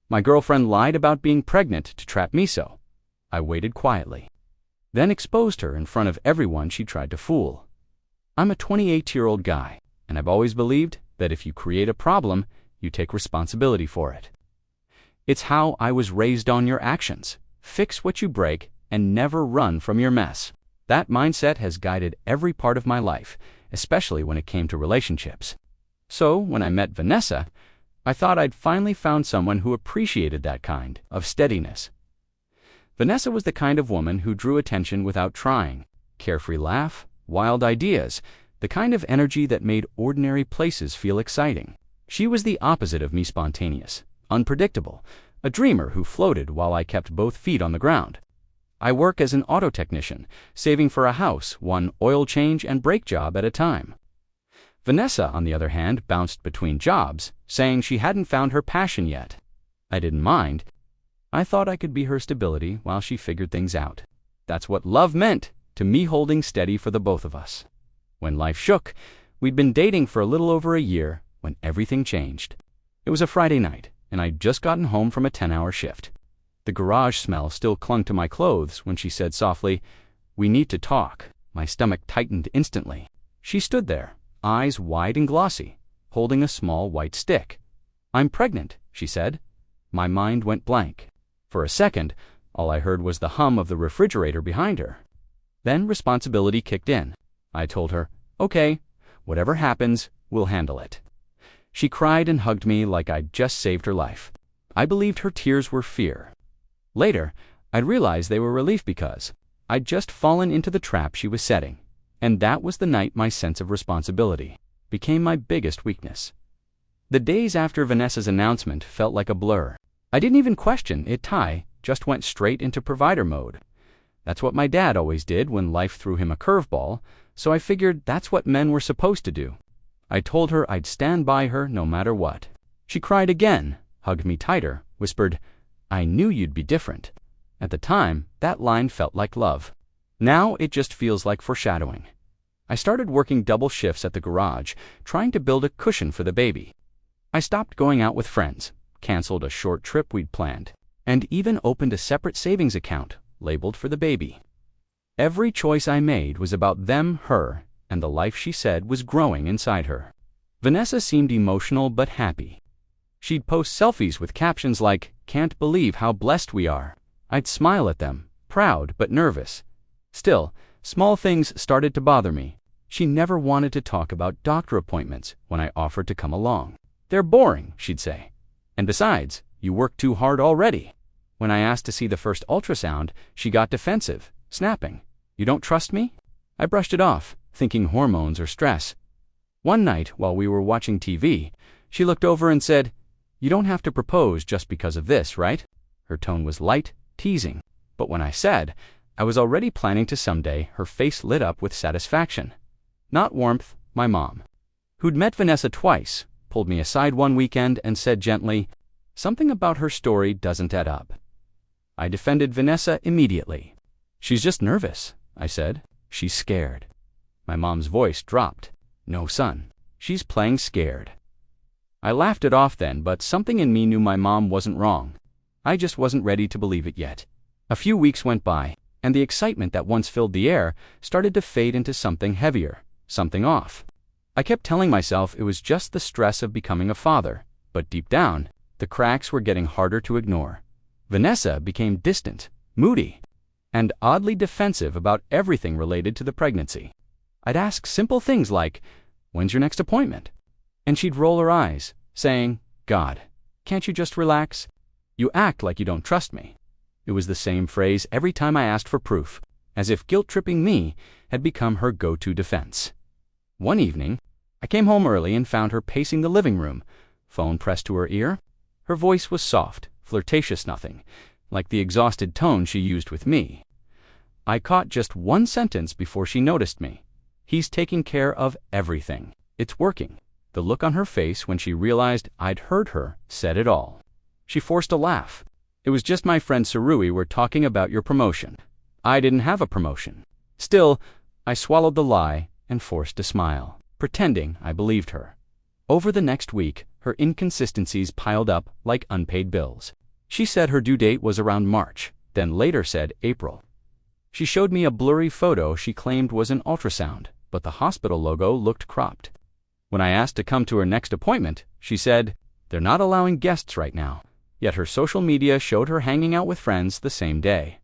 My girlfriend lied about being pregnant to trap me so. I waited quietly, then exposed her in front of everyone she tried to fool. I'm a 28-year-old guy, and I've always believed that if you create a problem, you take responsibility for it. It's how I was raised on your actions. Fix what you break and never run from your mess. That mindset has guided every part of my life, especially when it came to relationships. So when I met Vanessa, I thought I'd finally found someone who appreciated that kind of steadiness. Vanessa was the kind of woman who drew attention without trying. Carefree laugh, wild ideas, the kind of energy that made ordinary places feel exciting. She was the opposite of me, spontaneous, unpredictable, a dreamer who floated while I kept both feet on the ground. I work as an auto technician, saving for a house, one oil change and brake job at a time. Vanessa, on the other hand, bounced between jobs, saying she hadn't found her passion yet. I didn't mind. I thought I could be her stability while she figured things out. That's what love meant to me, holding steady for the both of us. When life shook, we'd been dating for a little over a year when everything changed. It was a Friday night, and I'd just gotten home from a 10-hour shift. The garage smell still clung to my clothes when she said softly, "We need to talk." My stomach tightened instantly. She stood there, eyes wide and glossy, holding a small white stick. "I'm pregnant," she said. My mind went blank. For a second, all I heard was the hum of the refrigerator behind her. Then responsibility kicked in. I told her, "Okay, whatever happens, we'll handle it." She cried and hugged me like I'd just saved her life. I believed her tears were fear. Later, I'd realized they were relief because I'd just fallen into the trap she was setting. And that was the night my sense of responsibility became my biggest weakness. The days after Vanessa's announcement felt like a blur. I didn't even question it. Ty just went straight into provider mode. That's what my dad always did when life threw him a curveball, so I figured that's what men were supposed to do. I told her I'd stand by her no matter what. She cried again, hugged me tighter, whispered, "I knew you'd be different." At the time, that line felt like love. Now it just feels like foreshadowing. I started working double shifts at the garage, trying to build a cushion for the baby. I stopped going out with friends, canceled a short trip we'd planned, and even opened a separate savings account labeled for the baby. Every choice I made was about them, her, and the life she said was growing inside her. Vanessa seemed emotional but happy. She'd post selfies with captions like, "Can't believe how blessed we are." I'd smile at them, proud but nervous. Still, small things started to bother me. She never wanted to talk about doctor appointments when I offered to come along. "They're boring," she'd say. "And besides, you work too hard already." When I asked to see the first ultrasound, she got defensive, snapping, "You don't trust me?" I brushed it off, thinking hormones or stress. One night, while we were watching TV, she looked over and said, "You don't have to propose just because of this, right?" Her tone was light, teasing. But when I said I was already planning to someday, her face lit up with satisfaction. Not warmth, my mom, who'd met Vanessa twice, pulled me aside one weekend and said gently, "Something about her story doesn't add up." I defended Vanessa immediately. "She's just nervous," I said. "She's scared." My mom's voice dropped. "No, son, she's playing scared." I laughed it off then, but something in me knew my mom wasn't wrong. I just wasn't ready to believe it yet. A few weeks went by, and the excitement that once filled the air started to fade into something heavier, something off. I kept telling myself it was just the stress of becoming a father, but deep down, the cracks were getting harder to ignore. Vanessa became distant, moody, and oddly defensive about everything related to the pregnancy. I'd ask simple things like, "When's your next appointment?" And she'd roll her eyes, saying, "God, can't you just relax? You act like you don't trust me." It was the same phrase every time I asked for proof, as if guilt-tripping me had become her go-to defense. One evening, I came home early and found her pacing the living room, phone pressed to her ear. Her voice was soft, flirtatious nothing, like the exhausted tone she used with me. I caught just one sentence before she noticed me. "He's taking care of everything. It's working." The look on her face when she realized I'd heard her said it all. She forced a laugh. "It was just my friend Sarui were talking about your promotion." I didn't have a promotion. Still, I swallowed the lie and forced a smile, pretending I believed her. Over the next week, Her inconsistencies piled up like unpaid bills. She said her due date was around March, then later said April. She showed me a blurry photo she claimed was an ultrasound, but the hospital logo looked cropped. When I asked to come to her next appointment, she said, "They're not allowing guests right now." Yet her social media showed her hanging out with friends the same day.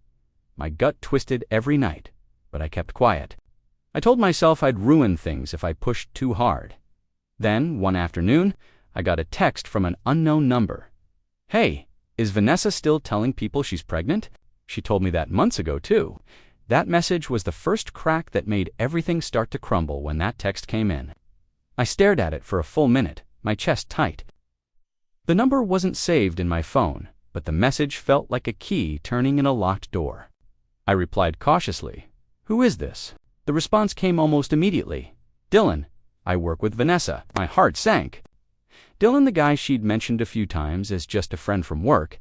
My gut twisted every night, but I kept quiet. I told myself I'd ruin things if I pushed too hard. Then, one afternoon, I got a text from an unknown number. "Hey, is Vanessa still telling people she's pregnant?" She told me that months ago, too. That message was the first crack that made everything start to crumble when that text came in. I stared at it for a full minute, my chest tight. The number wasn't saved in my phone, but the message felt like a key turning in a locked door. I replied cautiously, "Who is this?" The response came almost immediately. "Dylan, I work with Vanessa." My heart sank. Dylan, the guy she'd mentioned a few times as just a friend from work.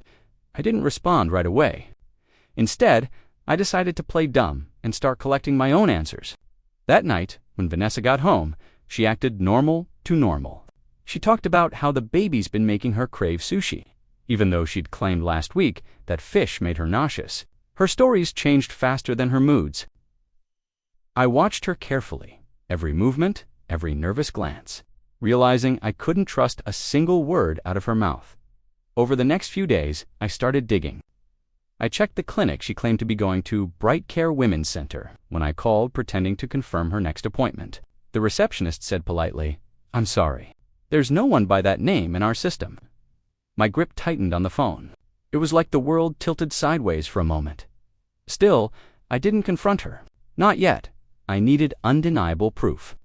I didn't respond right away. Instead, I decided to play dumb and start collecting my own answers. That night, when Vanessa got home, she acted normal to normal. She talked about how the baby's been making her crave sushi, even though she'd claimed last week that fish made her nauseous. Her stories changed faster than her moods. I watched her carefully, every movement, every nervous glance, realizing I couldn't trust a single word out of her mouth. Over the next few days, I started digging. I checked the clinic she claimed to be going to, Bright Care Women's Center, when I called pretending to confirm her next appointment. The receptionist said politely, "I'm sorry. There's no one by that name in our system." My grip tightened on the phone. It was like the world tilted sideways for a moment. Still, I didn't confront her. Not yet. I needed undeniable proof.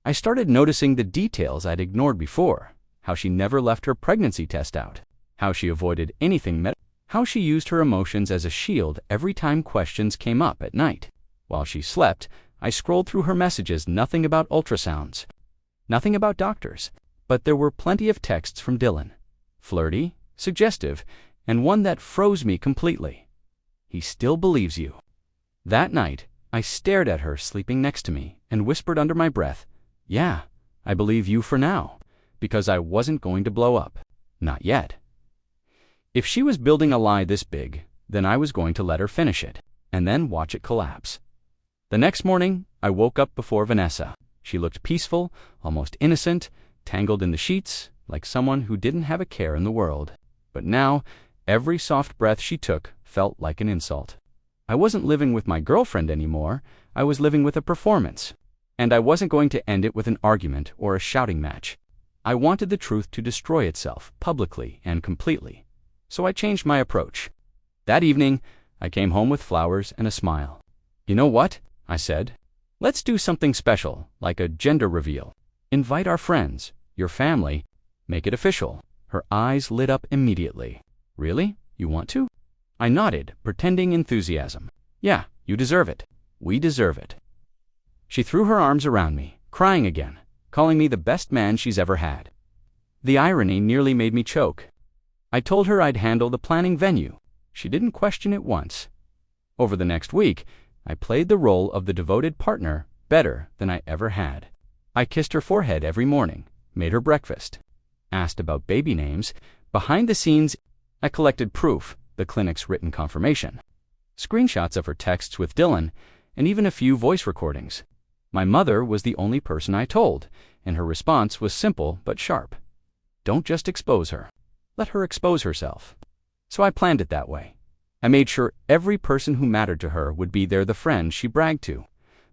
I started noticing the details I'd ignored before. How she never left her pregnancy test out. How she avoided anything medical. How she used her emotions as a shield every time questions came up at night. While she slept, I scrolled through her messages, nothing about ultrasounds. Nothing about doctors. But there were plenty of texts from Dylan. Flirty, suggestive, and one that froze me completely. "He still believes you." That night, I stared at her sleeping next to me and whispered under my breath, "Yeah, I believe you for now," because I wasn't going to blow up. Not yet. If she was building a lie this big, then I was going to let her finish it, and then watch it collapse. The next morning, I woke up before Vanessa. She looked peaceful, almost innocent, tangled in the sheets, like someone who didn't have a care in the world. But now, every soft breath she took felt like an insult. I wasn't living with my girlfriend anymore. I was living with a performance. And I wasn't going to end it with an argument or a shouting match. I wanted the truth to destroy itself, publicly and completely. So I changed my approach. That evening, I came home with flowers and a smile. "You know what?" I said. "Let's do something special, like a gender reveal. Invite our friends, your family, make it official." Her eyes lit up immediately. "Really? You want to?" I nodded, pretending enthusiasm. "Yeah, you deserve it. We deserve it." She threw her arms around me, crying again, calling me the best man she's ever had. The irony nearly made me choke. I told her I'd handle the planning venue. She didn't question it once. Over the next week, I played the role of the devoted partner better than I ever had. I kissed her forehead every morning, made her breakfast, asked about baby names. Behind the scenes, I collected proof, the clinic's written confirmation, screenshots of her texts with Dylan, and even a few voice recordings. My mother was the only person I told, and her response was simple but sharp. "Don't just expose her. Let her expose herself." So I planned it that way. I made sure every person who mattered to her would be there, the friends she bragged to,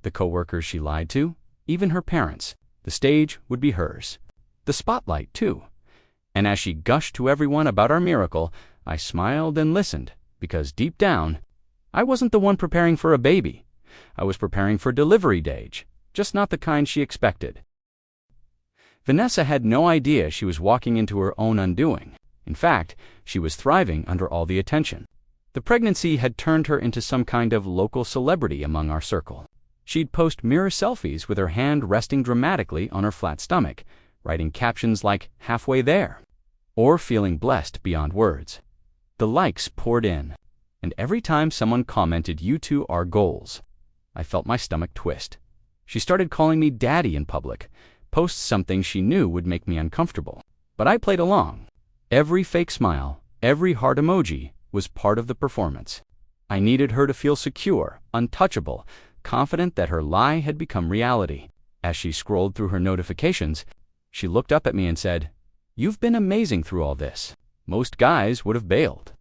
the coworkers she lied to, even her parents. The stage would be hers. The spotlight, too. And as she gushed to everyone about our miracle, I smiled and listened, because deep down, I wasn't the one preparing for a baby. I was preparing for delivery day, just not the kind she expected. Vanessa had no idea she was walking into her own undoing. In fact, she was thriving under all the attention. The pregnancy had turned her into some kind of local celebrity among our circle. She'd post mirror selfies with her hand resting dramatically on her flat stomach, writing captions like "halfway there," or feeling blessed beyond words. The likes poured in, and every time someone commented, "You two are goals," I felt my stomach twist. She started calling me daddy in public, posts something she knew would make me uncomfortable. But I played along. Every fake smile, every heart emoji was part of the performance. I needed her to feel secure, untouchable, confident that her lie had become reality. As she scrolled through her notifications, she looked up at me and said, "You've been amazing through all this. Most guys would have bailed."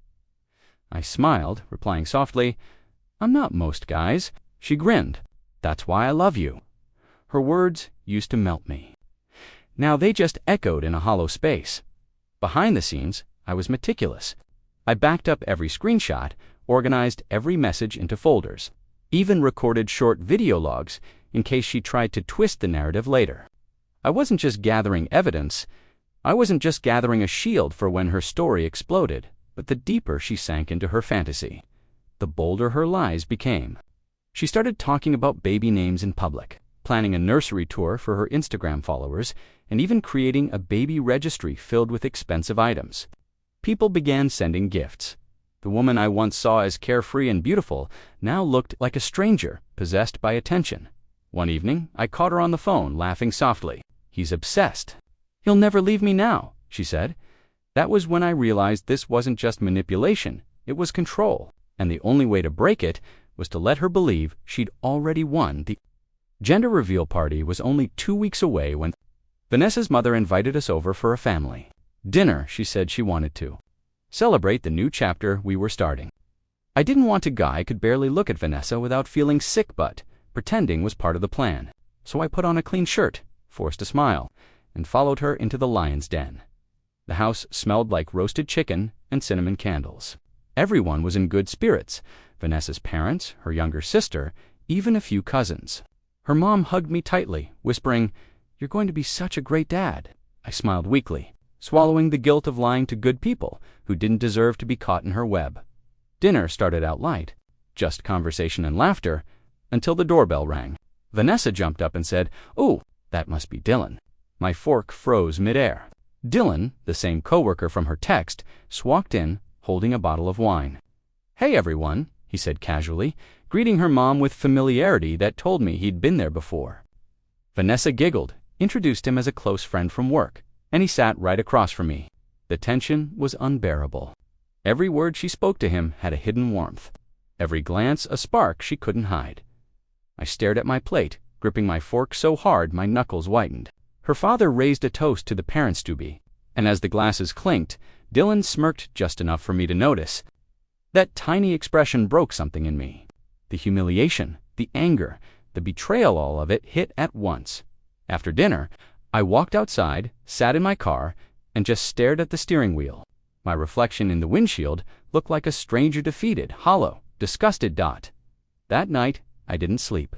I smiled, replying softly, "I'm not most guys." She grinned. "That's why I love you." Her words used to melt me. Now they just echoed in a hollow space. Behind the scenes, I was meticulous. I backed up every screenshot, organized every message into folders, even recorded short video logs in case she tried to twist the narrative later. I wasn't just gathering evidence. I wasn't just gathering a shield for when her story exploded, but the deeper she sank into her fantasy, the bolder her lies became. She started talking about baby names in public, planning a nursery tour for her Instagram followers, and even creating a baby registry filled with expensive items. People began sending gifts. The woman I once saw as carefree and beautiful now looked like a stranger, possessed by attention. One evening, I caught her on the phone, laughing softly. "He's obsessed. He'll never leave me now," she said. That was when I realized this wasn't just manipulation, it was control, and the only way to break it was to let her believe she'd already won. The gender reveal party was only 2 weeks away when Vanessa's mother invited us over for a family dinner. She said she wanted to celebrate the new chapter we were starting. I didn't want a guy who could barely look at Vanessa without feeling sick, but pretending was part of the plan. So I put on a clean shirt, forced a smile, and followed her into the lion's den. The house smelled like roasted chicken and cinnamon candles. Everyone was in good spirits. Vanessa's parents, her younger sister, even a few cousins. Her mom hugged me tightly, whispering, "You're going to be such a great dad." I smiled weakly, swallowing the guilt of lying to good people who didn't deserve to be caught in her web. Dinner started out light, just conversation and laughter, until the doorbell rang. Vanessa jumped up and said, "Oh, that must be Dylan." My fork froze midair. Dylan, the same coworker from her text, walked in, holding a bottle of wine. "Hey everyone," he said casually, greeting her mom with familiarity that told me he'd been there before. Vanessa giggled, introduced him as a close friend from work, and he sat right across from me. The tension was unbearable. Every word she spoke to him had a hidden warmth. Every glance a spark she couldn't hide. I stared at my plate, gripping my fork so hard my knuckles whitened. Her father raised a toast to the parents-to-be, and as the glasses clinked, Dylan smirked just enough for me to notice. That tiny expression broke something in me. The humiliation, the anger, the betrayal, all of it hit at once. After dinner, I walked outside, sat in my car, and just stared at the steering wheel. My reflection in the windshield looked like a stranger defeated, hollow, disgusted dot. That night, I didn't sleep.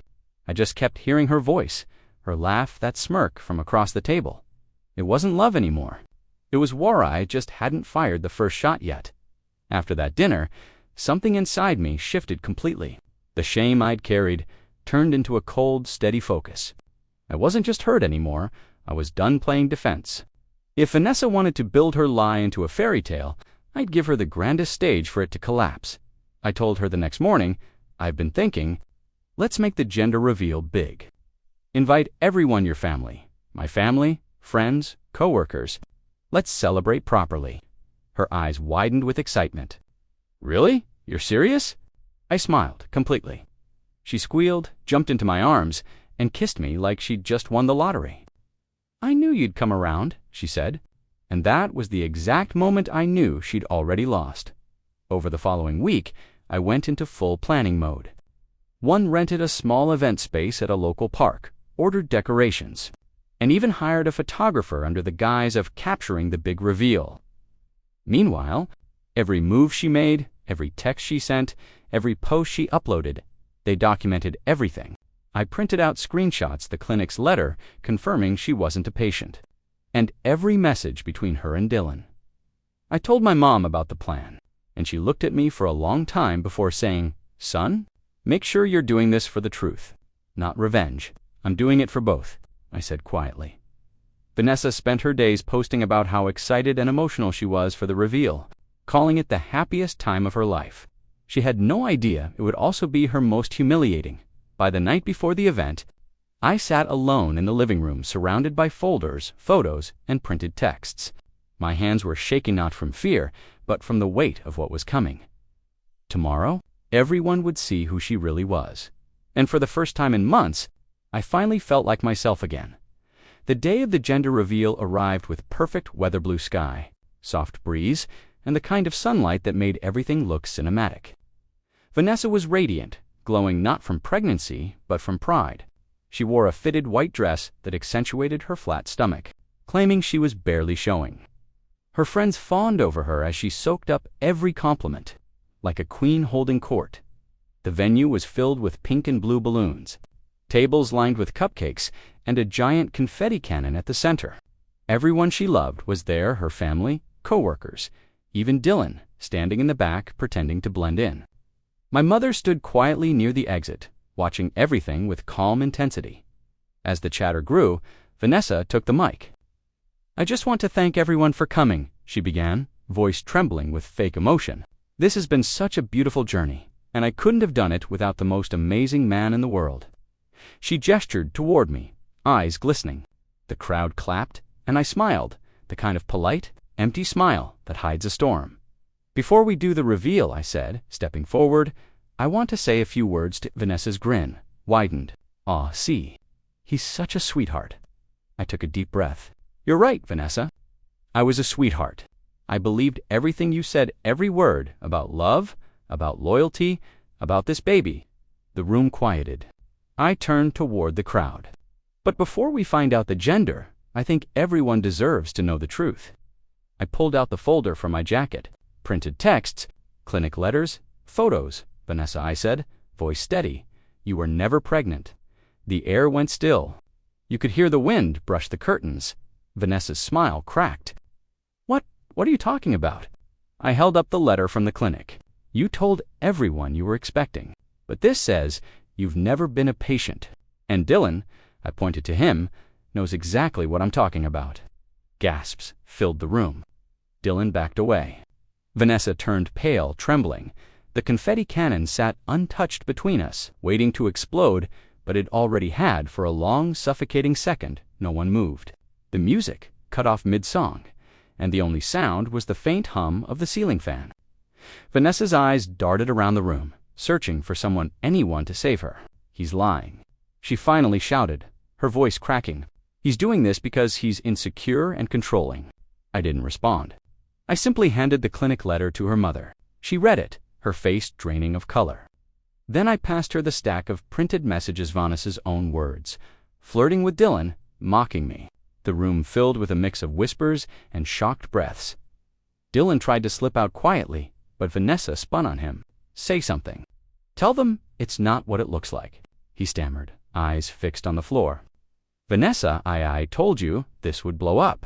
I just kept hearing her voice, her laugh, that smirk from across the table. It wasn't love anymore. It was war. I just hadn't fired the first shot yet. After that dinner, something inside me shifted completely. The shame I'd carried turned into a cold, steady focus. I wasn't just hurt anymore. I was done playing defense. If Vanessa wanted to build her lie into a fairy tale, I'd give her the grandest stage for it to collapse. I told her the next morning, "I've been thinking, let's make the gender reveal big. Invite everyone, your family, my family, friends, coworkers. Let's celebrate properly." Her eyes widened with excitement. "Really? You're serious?" I smiled completely. She squealed, jumped into my arms, and kissed me like she'd just won the lottery. "I knew you'd come around," she said, and that was the exact moment I knew she'd already lost. Over the following week, I went into full planning mode. One rented a small event space at a local park, ordered decorations, and even hired a photographer under the guise of capturing the big reveal. Meanwhile, every move she made, every text she sent, every post she uploaded, they documented everything. I printed out screenshots the clinic's letter confirming she wasn't a patient, and every message between her and Dylan. I told my mom about the plan, and she looked at me for a long time before saying, "Son, make sure you're doing this for the truth, not revenge." "I'm doing it for both," I said quietly. Vanessa spent her days posting about how excited and emotional she was for the reveal, calling it the happiest time of her life. She had no idea it would also be her most humiliating. By the night before the event, I sat alone in the living room surrounded by folders, photos, and printed texts. My hands were shaking not from fear, but from the weight of what was coming. Tomorrow, everyone would see who she really was. And for the first time in months, I finally felt like myself again. The day of the gender reveal arrived with perfect weather blue sky, soft breeze, and the kind of sunlight that made everything look cinematic. Vanessa was radiant, glowing not from pregnancy, but from pride. She wore a fitted white dress that accentuated her flat stomach, claiming she was barely showing. Her friends fawned over her as she soaked up every compliment, like a queen holding court. The venue was filled with pink and blue balloons, tables lined with cupcakes, and a giant confetti cannon at the center. Everyone she loved was there, her family, co-workers, even Dylan, standing in the back pretending to blend in. My mother stood quietly near the exit, watching everything with calm intensity. As the chatter grew, Vanessa took the mic. "I just want to thank everyone for coming," she began, voice trembling with fake emotion. "This has been such a beautiful journey, and I couldn't have done it without the most amazing man in the world." She gestured toward me, eyes glistening. The crowd clapped, and I smiled, the kind of polite, empty smile that hides a storm. "Before we do the reveal," I said, stepping forward, "I want to say a few words." To Vanessa's grin widened. "Aw, see, he's such a sweetheart." I took a deep breath. "You're right, Vanessa. I was a sweetheart. I believed everything you said, every word, about love, about loyalty, about this baby." The room quieted. I turned toward the crowd. "But before we find out the gender, I think everyone deserves to know the truth." I pulled out the folder from my jacket. "Printed texts, clinic letters, photos." "Vanessa," I said, voice steady, "you were never pregnant." The air went still. You could hear the wind brush the curtains. Vanessa's smile cracked. What are you talking about?" I held up the letter from the clinic. "You told everyone you were expecting. But this says you've never been a patient. And Dylan," I pointed to him, "knows exactly what I'm talking about." Gasps filled the room. Dylan backed away. Vanessa turned pale, trembling. The confetti cannon sat untouched between us, waiting to explode, but it already had. For a long, suffocating second, no one moved. The music cut off mid-song, and the only sound was the faint hum of the ceiling fan. Vanessa's eyes darted around the room, searching for anyone to save her. "He's lying," she finally shouted, her voice cracking. "He's doing this because he's insecure and controlling." I didn't respond. I simply handed the clinic letter to her mother. She read it, her face draining of color. Then I passed her the stack of printed messages, Vanessa's own words, flirting with Dylan, mocking me. The room filled with a mix of whispers and shocked breaths. Dylan tried to slip out quietly, but Vanessa spun on him. "Say something. Tell them it's not what it looks like," he stammered, eyes fixed on the floor. "Vanessa, I told you this would blow up."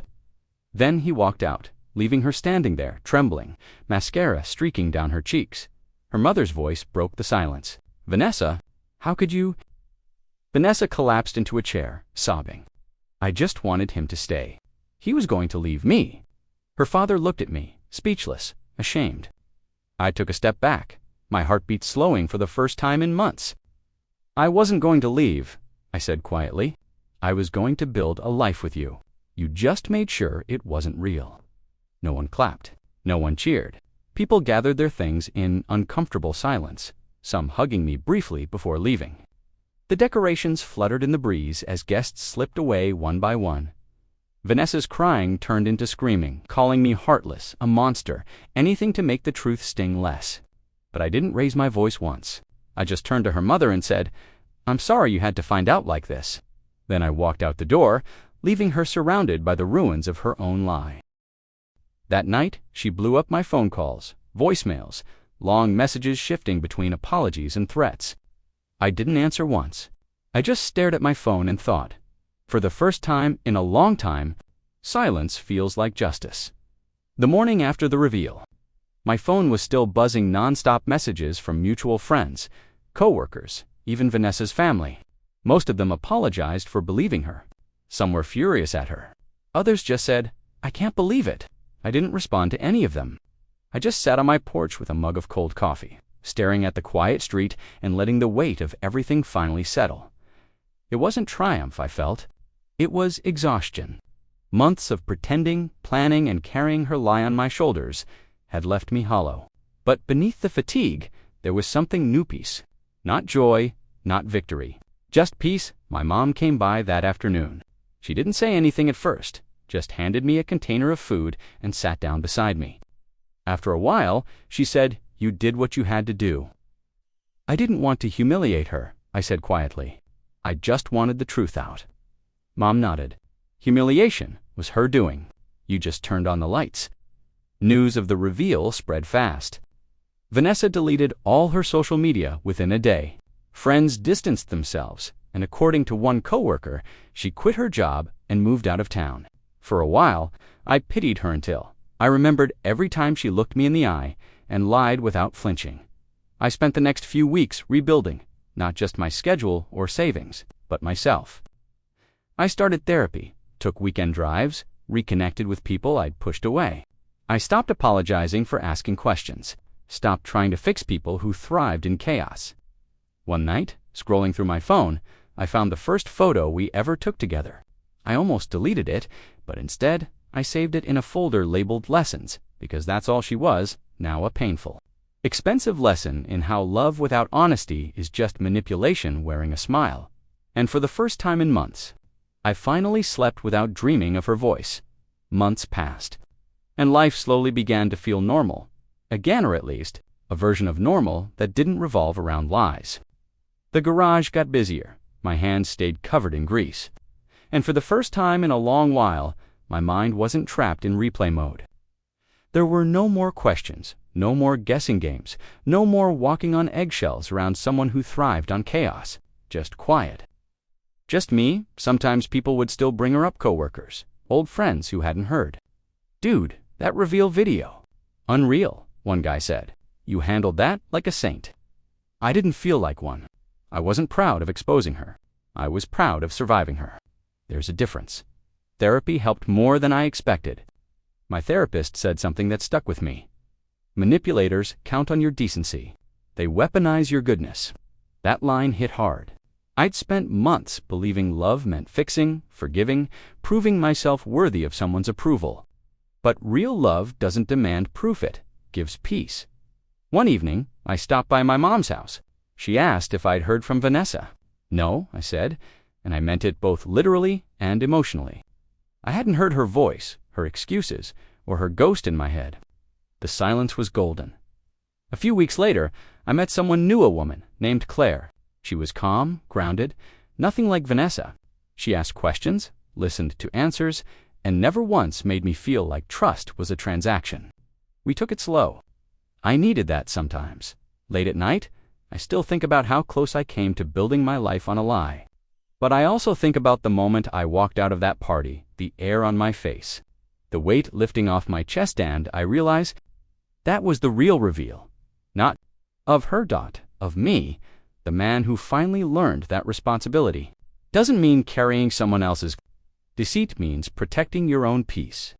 Then he walked out, leaving her standing there, trembling, mascara streaking down her cheeks. Her mother's voice broke the silence. "Vanessa, how could you?" Vanessa collapsed into a chair, sobbing. "I just wanted him to stay. He was going to leave me." Her father looked at me, speechless, ashamed. I took a step back, my heartbeat slowing for the first time in months. "I wasn't going to leave," I said quietly. "I was going to build a life with you. You just made sure it wasn't real." No one clapped. No one cheered. People gathered their things in uncomfortable silence, some hugging me briefly before leaving. The decorations fluttered in the breeze as guests slipped away one by one. Vanessa's crying turned into screaming, calling me heartless, a monster, anything to make the truth sting less. But I didn't raise my voice once. I just turned to her mother and said, "I'm sorry you had to find out like this." Then I walked out the door, leaving her surrounded by the ruins of her own lie. That night, she blew up my phone calls, voicemails, long messages shifting between apologies and threats. I didn't answer once. I just stared at my phone and thought, for the first time in a long time, silence feels like justice. The morning after the reveal, my phone was still buzzing non-stop messages from mutual friends, co-workers, even Vanessa's family. Most of them apologized for believing her. Some were furious at her. Others just said, "I can't believe it." I didn't respond to any of them. I just sat on my porch with a mug of cold coffee, staring at the quiet street and letting the weight of everything finally settle. It wasn't triumph I felt. It was exhaustion. Months of pretending, planning, and carrying her lie on my shoulders had left me hollow. But beneath the fatigue, there was something new peace. Not joy, not victory. Just peace. My mom came by that afternoon. She didn't say anything at first, just handed me a container of food and sat down beside me. After a while, she said, "You did what you had to do." I didn't want to humiliate her, I said quietly. I just wanted the truth out. Mom nodded. Humiliation was her doing. You just turned on the lights. News of the reveal spread fast. Vanessa deleted all her social media within a day. Friends distanced themselves, and according to one coworker, she quit her job and moved out of town. For a while, I pitied her until I remembered every time she looked me in the eye and lied without flinching. I spent the next few weeks rebuilding, not just my schedule or savings, but myself. I started therapy, took weekend drives, reconnected with people I'd pushed away. I stopped apologizing for asking questions, stopped trying to fix people who thrived in chaos. One night, scrolling through my phone, I found the first photo we ever took together. I almost deleted it, but instead, I saved it in a folder labeled Lessons, because that's all she was, now a painful, expensive lesson in how love without honesty is just manipulation wearing a smile. And for the first time in months, I finally slept without dreaming of her voice. Months passed, and life slowly began to feel normal. Again, or at least, a version of normal that didn't revolve around lies. The garage got busier. My hands stayed covered in grease. And for the first time in a long while, my mind wasn't trapped in replay mode. There were no more questions, no more guessing games, no more walking on eggshells around someone who thrived on chaos. Just quiet. Just me. Sometimes people would still bring her up, coworkers, old friends who hadn't heard. "Dude, that reveal video. Unreal," one guy said. "You handled that like a saint." I didn't feel like one. I wasn't proud of exposing her. I was proud of surviving her. There's a difference. Therapy helped more than I expected. My therapist said something that stuck with me. Manipulators count on your decency. They weaponize your goodness. That line hit hard. I'd spent months believing love meant fixing, forgiving, proving myself worthy of someone's approval. But real love doesn't demand proof, it gives peace. One evening, I stopped by my mom's house. She asked if I'd heard from Vanessa. "No," I said, and I meant it both literally and emotionally. I hadn't heard her voice, her excuses, or her ghost in my head. The silence was golden. A few weeks later, I met someone new, a woman named Claire. She was calm, grounded, nothing like Vanessa. She asked questions, listened to answers, and never once made me feel like trust was a transaction. We took it slow. I needed that sometimes. Late at night, I still think about how close I came to building my life on a lie. But I also think about the moment I walked out of that party, the air on my face, the weight lifting off my chest, and I realize that was the real reveal. Not of her, of me, the man who finally learned that responsibility doesn't mean carrying someone else's. Deceit means protecting your own peace.